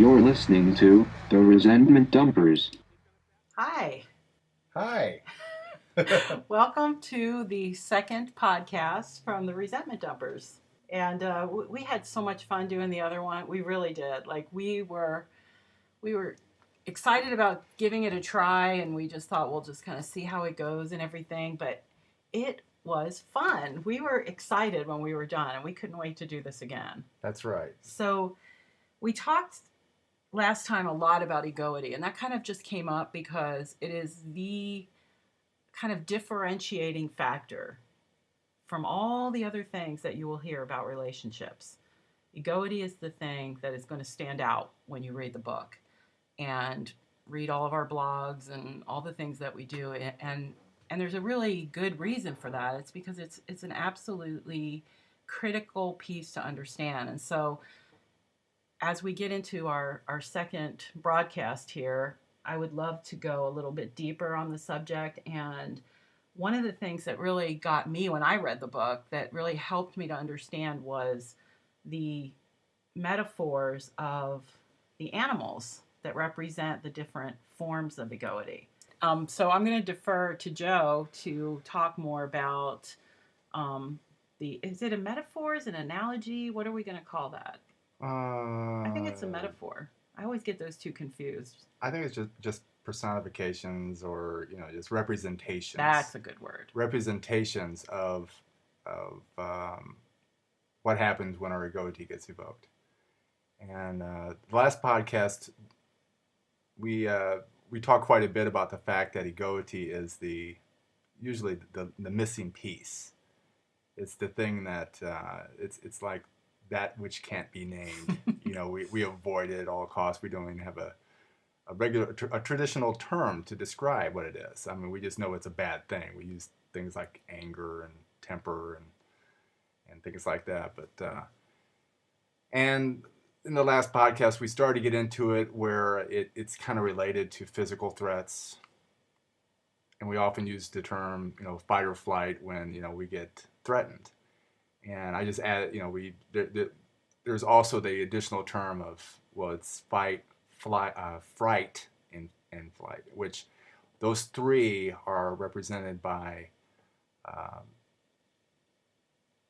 You're listening to The Resentment Dumpers. Hi. Hi. Welcome to the second podcast from the Resentment Dumpers. And we had so much fun doing the other one. We really did. Like we were excited about giving it a try, and we just thought we'll just kind of see how it goes and everything. But it was fun. We were excited when we were done, and we couldn't wait to do this again. That's right. So we talked last time a lot about Egoity, and that kind of just came up because it is the kind of differentiating factor from all the other things that you will hear about relationships. Egoity is the thing that is going to stand out when you read the book and read all of our blogs and all the things that we do. And there's a really good reason for that. It's because it's an absolutely critical piece to understand. And so as we get into our second broadcast here, I would love to go a little bit deeper on the subject. And one of the things that really got me when I read the book, that really helped me to understand, was the metaphors of the animals that represent the different forms of egoity. So I'm going to defer to Joe to talk more about is it a metaphor? Is it an analogy? What are we going to call that? I think it's a metaphor. I always get those two confused. I think it's just personifications, or just representations. That's a good word. Representations of what happens when our egoity gets evoked. And the last podcast, we talked quite a bit about the fact that egoity is usually the missing piece. It's the thing that it's like that which can't be named. We avoid it at all costs. We don't even have a traditional term to describe what it is. I mean, we just know it's a bad thing. We use things like anger and temper and things like that. But and in the last podcast, we started to get into it where it's kind of related to physical threats, and we often use the term fight or flight when we get threatened. And I just added, there's also the additional term of, it's fight, fright, and flight, which those three are represented by,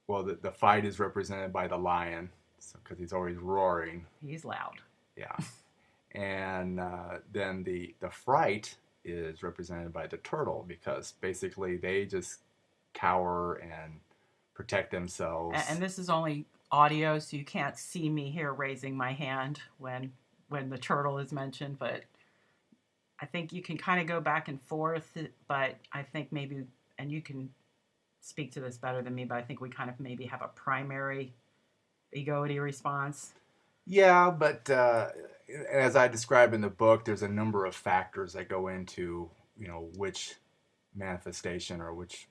the fight is represented by the lion, because he's always roaring. He's loud. Yeah. And then the fright is represented by the turtle, because basically they just cower and protect themselves. And this is only audio, so you can't see me here raising my hand when the turtle is mentioned, but I think you can kind of go back and forth, but I think maybe, and you can speak to this better than me, but I think we kind of maybe have a primary egoity response. Yeah, but as I describe in the book, there's a number of factors that go into, which manifestation or which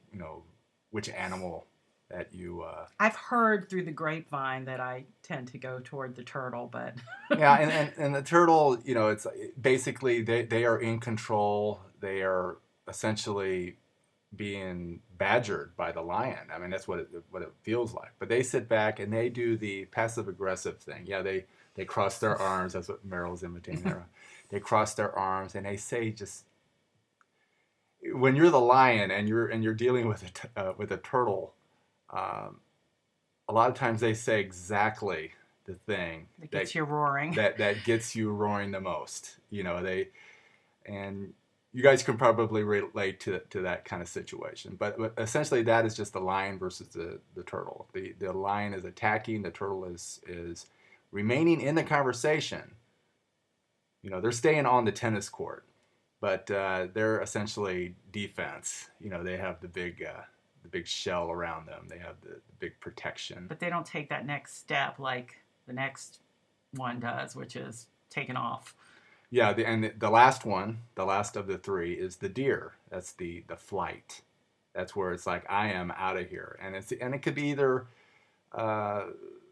animal that you... I've heard through the grapevine that I tend to go toward the turtle, but... Yeah, and the turtle, it's basically they are in control. They are essentially being badgered by the lion. I mean, that's what it feels like. But they sit back and they do the passive-aggressive thing. Yeah, they cross their arms. That's what Meryl's imitating there. They cross their arms and they say, just... When you're the lion and you're dealing with a turtle... a lot of times they say exactly the thing that gets you roaring. That gets you roaring the most. And you guys can probably relate to that kind of situation. But essentially, that is just the lion versus the turtle. The lion is attacking. The turtle is remaining in the conversation. They're staying on the tennis court, but they're essentially defense. They have the big shell around them. They have the big protection. But they don't take that next step like the next one does, which is taking off. Yeah, and the last one, the last of the three, is the deer. That's the flight. That's where it's like, I am out of here. And it could be either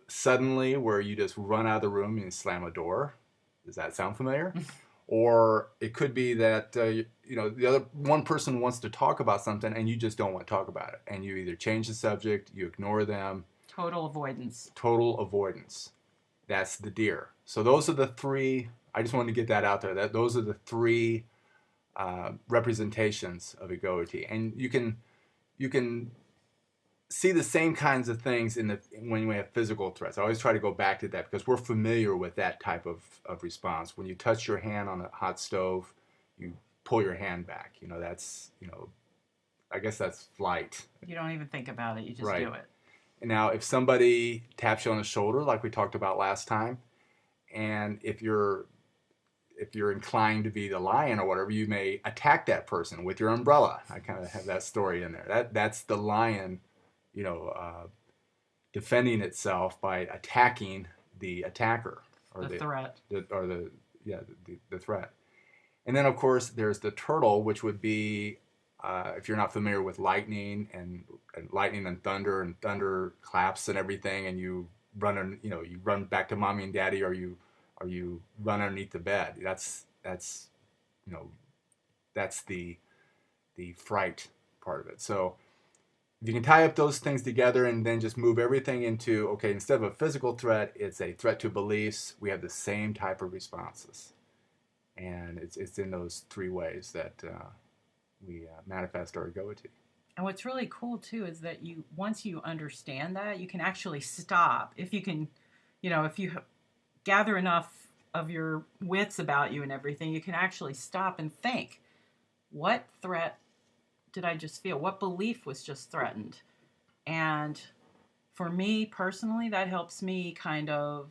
suddenly, where you just run out of the room and slam a door. Does that sound familiar? Or it could be that the other one person wants to talk about something and you just don't want to talk about it, and you either change the subject, you ignore them. Total avoidance. Total avoidance. that's the deer. So those are the three. I just wanted to get that out there. Those are the three representations of egoity, and you can see the same kinds of things when we have physical threats. I always try to go back to that because we're familiar with that type of response. When you touch your hand on a hot stove, you pull your hand back. That's I guess that's flight. You don't even think about it. You just Right. do it. And now, if somebody taps you on the shoulder, like we talked about last time, and if you're inclined to be the lion or whatever, you may attack that person with your umbrella. I kind of have that story in there. That's the lion, defending itself by attacking the attacker or The threat. The threat. And then, of course, there's the turtle, which would be if you're not familiar with lightning and lightning and thunder claps and everything, and you run back to mommy and daddy, or you run underneath the bed. That's the fright part of it. So if you can tie up those things together and then just move everything into, okay, instead of a physical threat, it's a threat to beliefs. We have the same type of responses, and it's in those three ways that we manifest our egoity. And what's really cool too is that once you understand that, you can actually stop. If you can, if you gather enough of your wits about you and everything, you can actually stop and think, what threat did I just feel? What belief was just threatened? And for me personally, that helps me kind of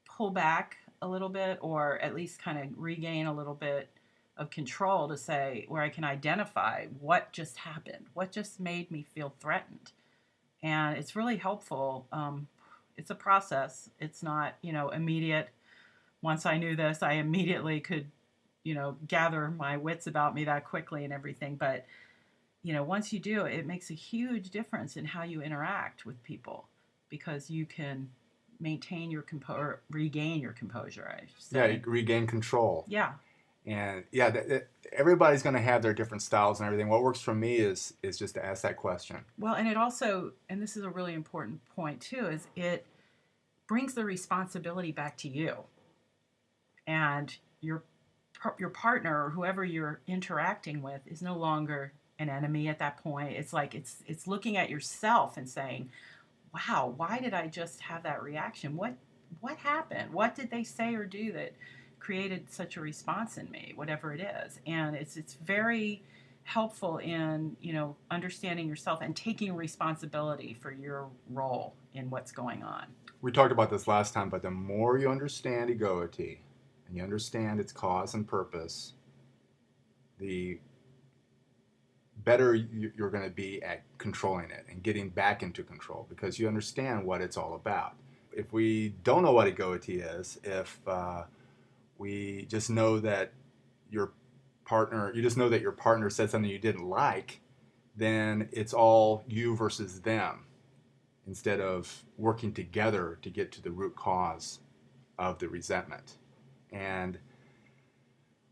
pull back a little bit, or at least kind of regain a little bit of control to say, where I can identify what just happened, what just made me feel threatened. And it's really helpful. It's a process. It's not, immediate. Once I knew this, I immediately could, gather my wits about me that quickly and everything. But, once you do, it makes a huge difference in how you interact with people, because you can maintain your regain your composure, I should say. Yeah, regain control. Yeah. And everybody's going to have their different styles and everything. What works for me is just to ask that question. Well, and it also, and this is a really important point too, is it brings the responsibility back to you. And your partner or whoever you're interacting with is no longer an enemy at that point. It's like it's looking at yourself and saying, wow, why did I just have that reaction? What happened? What did they say or do that created such a response in me, whatever it is? And it's very helpful in, understanding yourself and taking responsibility for your role in what's going on. We talked about this last time, but the more you understand egoity and you understand its cause and purpose, the better you're going to be at controlling it and getting back into control, because you understand what it's all about. If we don't know what egoity is, if we just know that your partner said something you didn't like, then it's all you versus them, instead of working together to get to the root cause of the resentment. And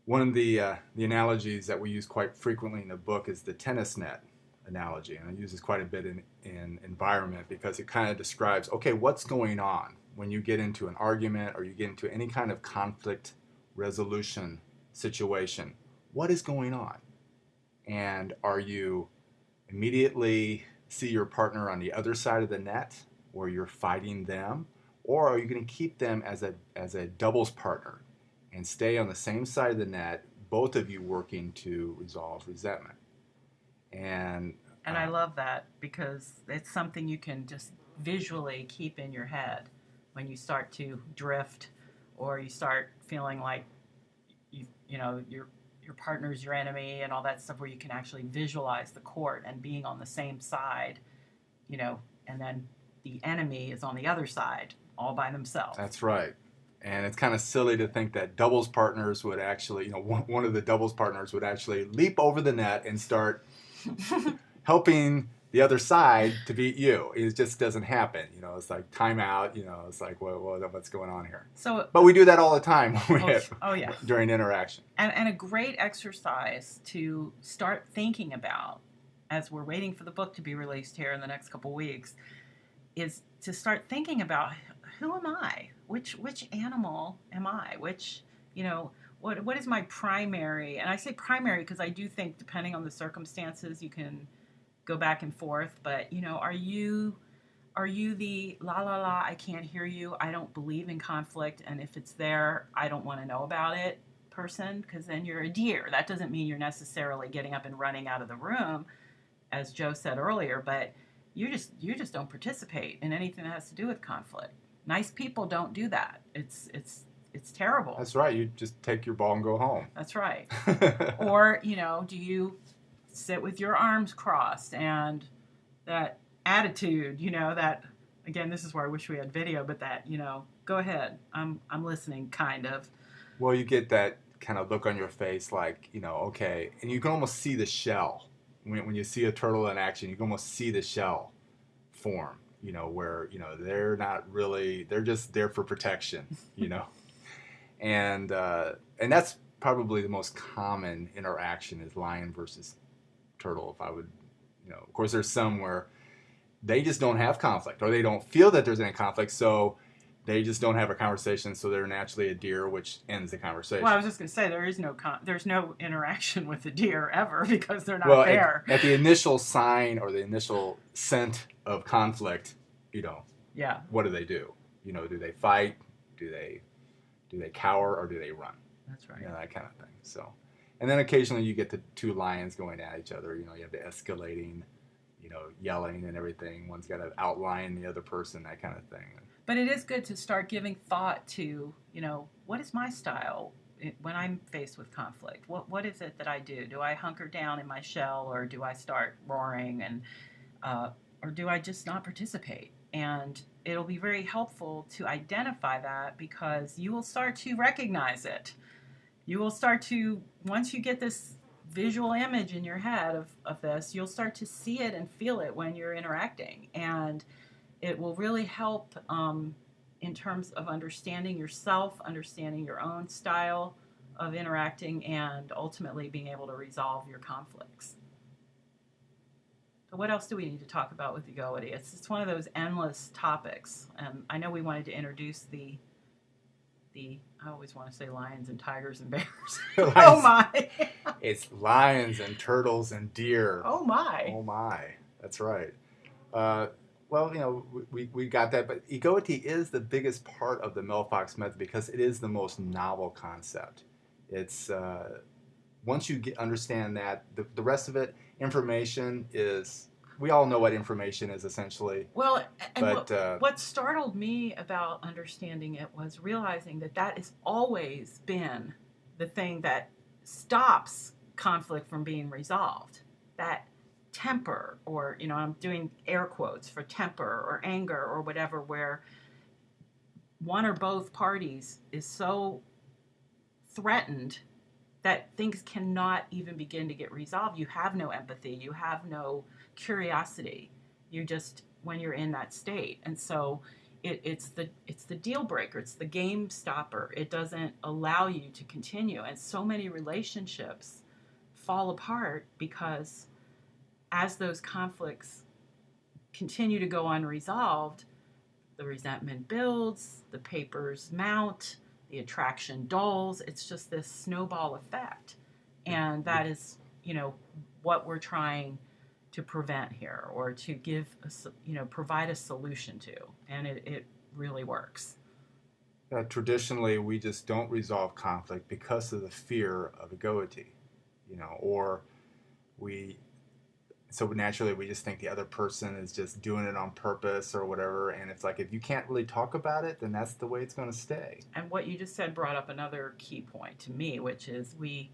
one of the analogies that we use quite frequently in the book is the tennis net analogy, and I use this quite a bit in environment, because it kind of describes, okay, what's going on when you get into an argument or you get into any kind of conflict resolution situation. What is going on? And are you immediately see your partner on the other side of the net, where you're fighting them, or are you going to keep them as a doubles partner and stay on the same side of the net, both of you working to resolve resentment? And I love that, because it's something you can just visually keep in your head when you start to drift, or you start feeling like your partner's your enemy and all that stuff, where you can actually visualize the court and being on the same side, and then the enemy is on the other side all by themselves. That's right. And it's kind of silly to think that doubles partners would actually, one of the doubles partners would actually leap over the net and start helping the other side to beat you. It just doesn't happen. It's like timeout. It's like, what's going on here? But we do that all the time during interaction. And a great exercise to start thinking about, as we're waiting for the book to be released here in the next couple weeks, is to start thinking about who am I? Which animal am I? Which, what is my primary? And I say primary because I do think depending on the circumstances, you can go back and forth. But are you the la la la? I can't hear you. I don't believe in conflict, and if it's there, I don't want to know about it person, because then you're a deer. That doesn't mean you're necessarily getting up and running out of the room, as Joe said earlier, but you just don't participate in anything that has to do with conflict. Nice people don't do that. It's terrible. That's right. You just take your ball and go home. That's right. Or, do you sit with your arms crossed and that attitude, that, again, this is where I wish we had video, but that, go ahead, I'm listening, kind of. Well, you get that kind of look on your face like, okay, and you can almost see the shell. When you see a turtle in action, you can almost see the shell form, where, they're not really, they're just there for protection, and that's probably the most common interaction is lion versus turtle. If I would, of course, there's some where they just don't have conflict, or they don't feel that there's any conflict, so they just don't have a conversation, so they're naturally a deer, which ends the conversation. Well, I was just going to say there's no interaction with the deer ever because they're not there. At the initial sign or the initial scent of conflict, yeah. What do they do? Do they fight? Do they cower, or do they run? That's right. That kind of thing. So, and then occasionally you get the two lions going at each other. You have the escalating, yelling and everything. One's got to outline the other person, that kind of thing. But it is good to start giving thought to, what is my style when I'm faced with conflict? What is it that I do? Do I hunker down in my shell, or do I start roaring, and or do I just not participate? And it'll be very helpful to identify that, because you will start to recognize it. You will start to, once you get this visual image in your head of this, you'll start to see it and feel it when you're interacting. And it will really help in terms of understanding yourself, understanding your own style of interacting, and ultimately being able to resolve your conflicts. So what else do we need to talk about with Egoity? It's one of those endless topics. I know we wanted to introduce the I always want to say lions and tigers and bears. Oh my! It's lions and turtles and deer. Oh my! Oh my! That's right. Well, we got that, but Egoity is the biggest part of the Melfox method because it is the most novel concept. It's once you understand that, the rest of it, information is. We all know what information is essentially. Well, and what startled me about understanding it was realizing that has always been the thing that stops conflict from being resolved. That temper, or, I'm doing air quotes for temper or anger or whatever, where one or both parties is so threatened that things cannot even begin to get resolved. You have no empathy. You have no curiosity. You just, when you're in that state. And so it's the deal breaker. It's the game stopper. It doesn't allow you to continue. And so many relationships fall apart because as those conflicts continue to go unresolved, the resentment builds, the papers mount, the attraction dulls. It's just this snowball effect. And that is, what we're trying to prevent here, or to provide a solution to. And it really works. Traditionally, we just don't resolve conflict because of the fear of egoity, or so naturally we just think the other person is just doing it on purpose or whatever, and it's like if you can't really talk about it, then that's the way it's going to stay. And what you just said brought up another key point to me, which is we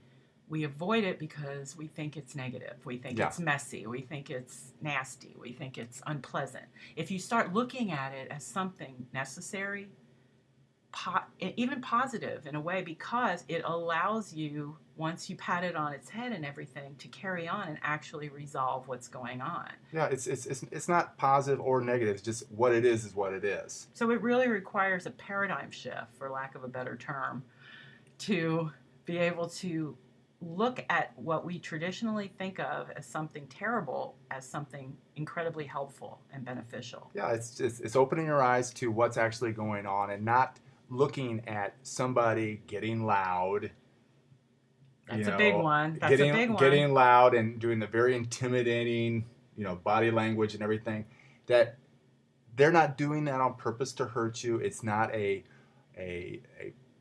avoid it because we think it's negative. We think it's messy. We think it's nasty. We think it's unpleasant. If you start looking at it as something necessary, even positive in a way, because it allows you, once you pat it on its head and everything, to carry on and actually resolve what's going on. Yeah, it's not positive or negative. It's just what it is what it is. So it really requires a paradigm shift, for lack of a better term, to be able to look at what we traditionally think of as something terrible as something incredibly helpful and beneficial. Yeah, it's opening your eyes to what's actually going on and not looking at somebody getting loud, That's a big one. That's a big one. getting loud and doing the very intimidating, body language and everything. That they're not doing that on purpose to hurt you. It's not a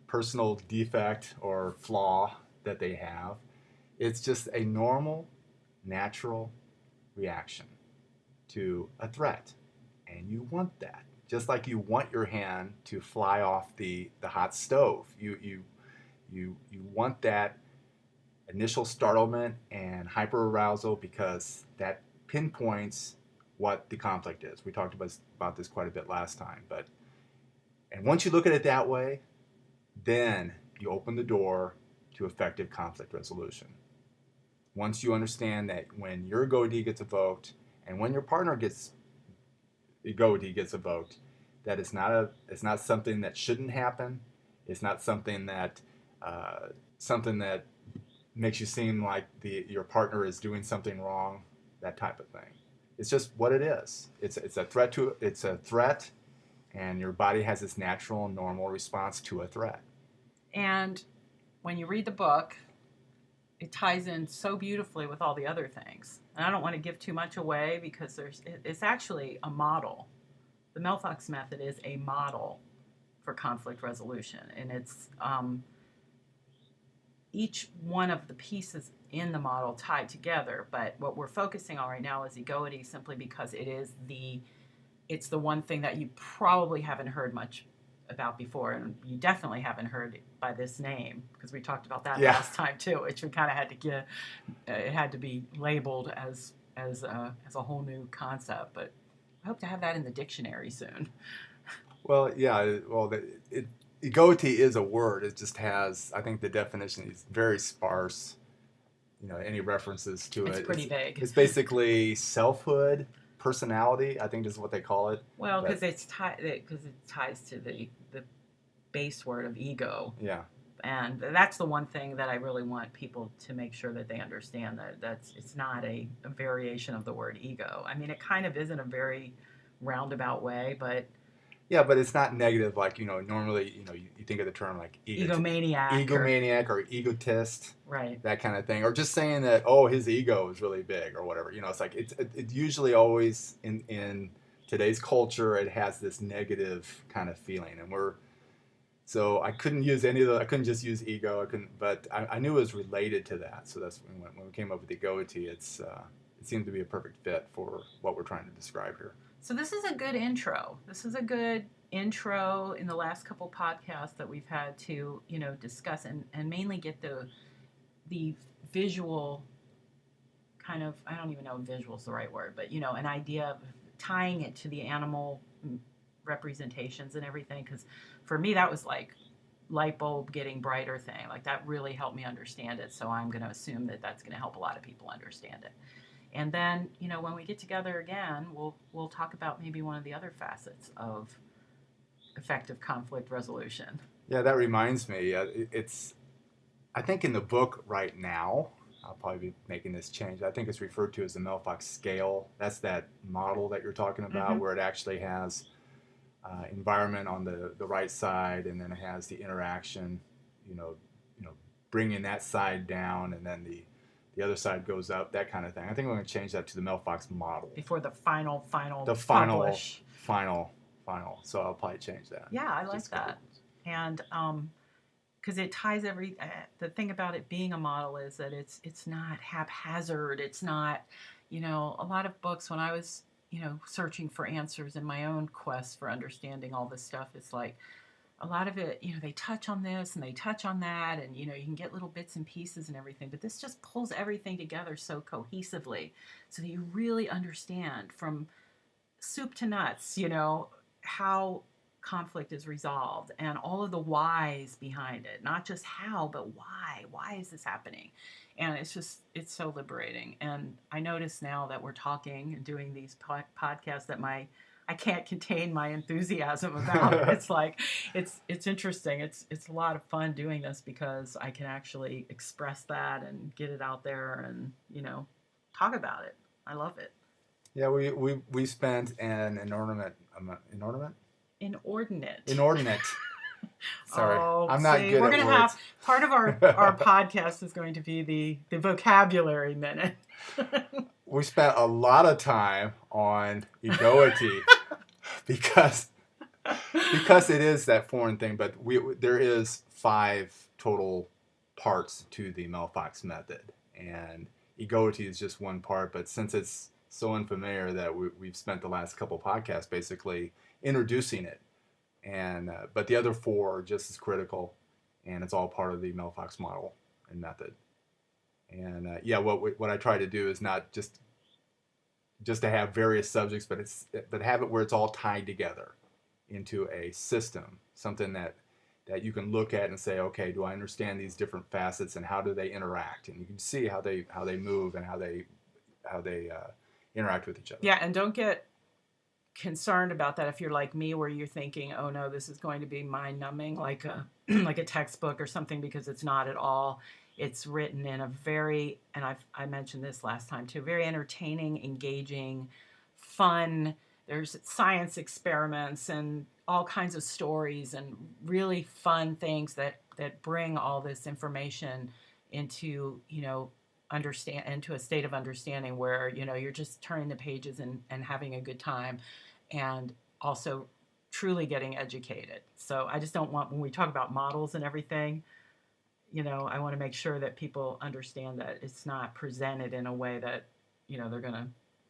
personal defect or flaw that they have. It's just a normal, natural reaction to a threat. And you want that. Just like you want your hand to fly off the hot stove. You want that initial startlement and hyperarousal because that pinpoints what the conflict is. We talked about this quite a bit last time. And once you look at it that way, then you open the door to effective conflict resolution. Once you understand that when your Egoity gets evoked and when your partner gets Egoity gets evoked, that it's not something that shouldn't happen. It's not something that makes you seem like your partner is doing something wrong. That type of thing. It's just what it is. It's a threat, and your body has its natural, normal response to a threat. And when you read the book, it ties in so beautifully with all the other things. And I don't want to give too much away because it's actually a model. The Melfox method is a model for conflict resolution, and it's each one of the pieces in the model tied together. But what we're focusing on right now is Egoity, simply because it's the one thing that you probably haven't heard much about before, and you definitely haven't heard it by this name, because we talked about that last time too, which we kind of had to get. It had to be labeled as a whole new concept, but I hope to have that in the dictionary soon. Well, yeah. Well, Egoity is a word. It just has, I think the definition is very sparse. Any references to it. It's pretty vague. It's basically selfhood, personality, I think is what they call it. Well, because it ties to the base word of ego. Yeah. And that's the one thing that I really want people to make sure that they understand, that it's not a variation of the word ego. I mean, it kind of is in a very roundabout way, but... Yeah, but it's not negative like, normally, you think of the term like egomaniac or egotist. Right. That kind of thing. Or just saying that, his ego is really big or whatever. It's like, it's usually always in today's culture, it has this negative kind of feeling. So I couldn't use any of the, I couldn't just use ego. But I knew it was related to that. So that's when we came up with Egoity, it seemed to be a perfect fit for what we're trying to describe here. So this is a good intro. This is a good intro in the last couple podcasts that we've had to, discuss and mainly get the visual kind of, I don't even know if visual is the right word, but, an idea of tying it to the animal representations and everything. Because for me, that was like light bulb getting brighter thing. Like that really helped me understand it. So I'm going to assume that that's going to help a lot of people understand it. And then, when we get together again, we'll talk about maybe one of the other facets of effective conflict resolution. Yeah, that reminds me. I think in the book right now, I'll probably be making this change. I think it's referred to as the Melfox scale. That's that model that you're talking about, where it actually has environment on the right side, and then it has the interaction, bringing that side down, and then the other side goes up, that kind of thing. I think we're going to change that to the Melfox model. Before the final publish. Final. So I'll probably change that. Yeah, I like that. And because it ties the thing about it being a model is that it's not haphazard. It's not, a lot of books when I was, searching for answers in my own quest for understanding all this stuff, it's like, a lot of it, they touch on this and they touch on that, and, you can get little bits and pieces and everything, but this just pulls everything together so cohesively so that you really understand from soup to nuts, how conflict is resolved and all of the whys behind it. Not just how, but why. Why is this happening? And it's so liberating. And I notice now that we're talking and doing these podcasts that I I can't contain my enthusiasm about it. It's like, it's interesting. It's a lot of fun doing this because I can actually express that and get it out there and, talk about it. I love it. Yeah, we spent an inordinate. Sorry, I'm not good we're at gonna words. have part of our podcast is going to be the vocabulary minute. We spent a lot of time on Egoity because it is that foreign thing, but there is 5 total parts to the Melfox method, and Egoity is just one part. But since it's so unfamiliar that we've spent the last couple podcasts basically introducing it, and but the other 4 are just as critical, and it's all part of the Melfox model and method. And what I try to do is not just to have various subjects, but have it where it's all tied together into a system, something that you can look at and say, okay, do I understand these different facets and how do they interact? And you can see how they move and how they interact with each other. Yeah, and don't get concerned about that if you're like me, where you're thinking, oh no, this is going to be mind-numbing, like a like a textbook or something, because it's not at all. It's written in a very, and I mentioned this last time too, very entertaining, engaging, fun. There's science experiments and all kinds of stories and really fun things that bring all this information into, into a state of understanding where, you're just turning the pages and having a good time, and also truly getting educated. So I just don't want, when we talk about models and everything, I want to make sure that people understand that it's not presented in a way that,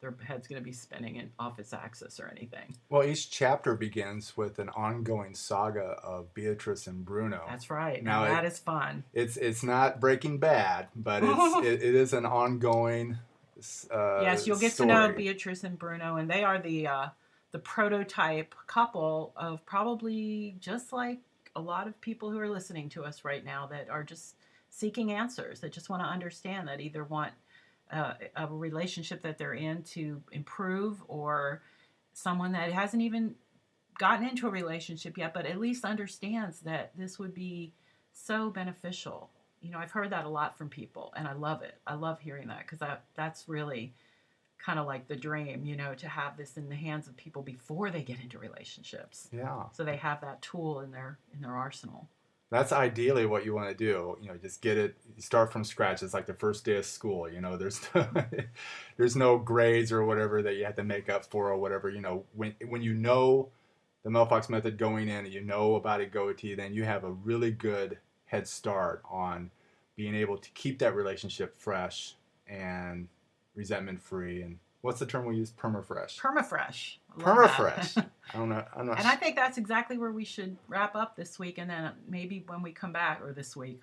their head's going to be spinning off its axis or anything. Well, each chapter begins with an ongoing saga of Beatrice and Bruno. That's right. Now that is fun. It's not Breaking Bad, but it is an ongoing yes, you'll get story. to know Beatrice and Bruno, and they are the prototype couple of probably just like a lot of people who are listening to us right now that are just seeking answers, that just want to understand, that either want a relationship that they're in to improve, or someone that hasn't even gotten into a relationship yet, but at least understands that this would be so beneficial. I've heard that a lot from people, and I love it. I love hearing that, because that's really kind of like the dream, to have this in the hands of people before they get into relationships. Yeah. So they have that tool in their arsenal. That's ideally what you want to do. Just get it. You start from scratch. It's like the first day of school. There's no grades or whatever that you have to make up for or whatever. When you know the Melfox method going in and you know about Egoity, then you have a really good head start on being able to keep that relationship fresh and resentment free. And what's the term we use? Permafresh. Permafresh. I don't know. I'm not. And I think that's exactly where we should wrap up this week. And then maybe when we come back, or this week,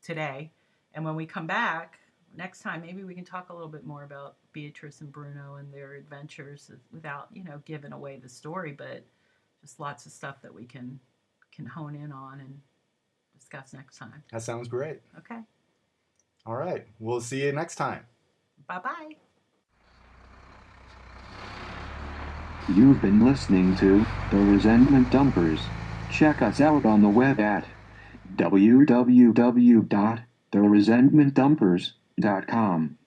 today, and when we come back next time, maybe we can talk a little bit more about Beatrice and Bruno and their adventures without, giving away the story, but just lots of stuff that we can hone in on and discuss next time. That sounds great. Okay. All right. We'll see you next time. Bye-bye. You've been listening to The Resentment Dumpers. Check us out on the web at www.theresentmentdumpers.com.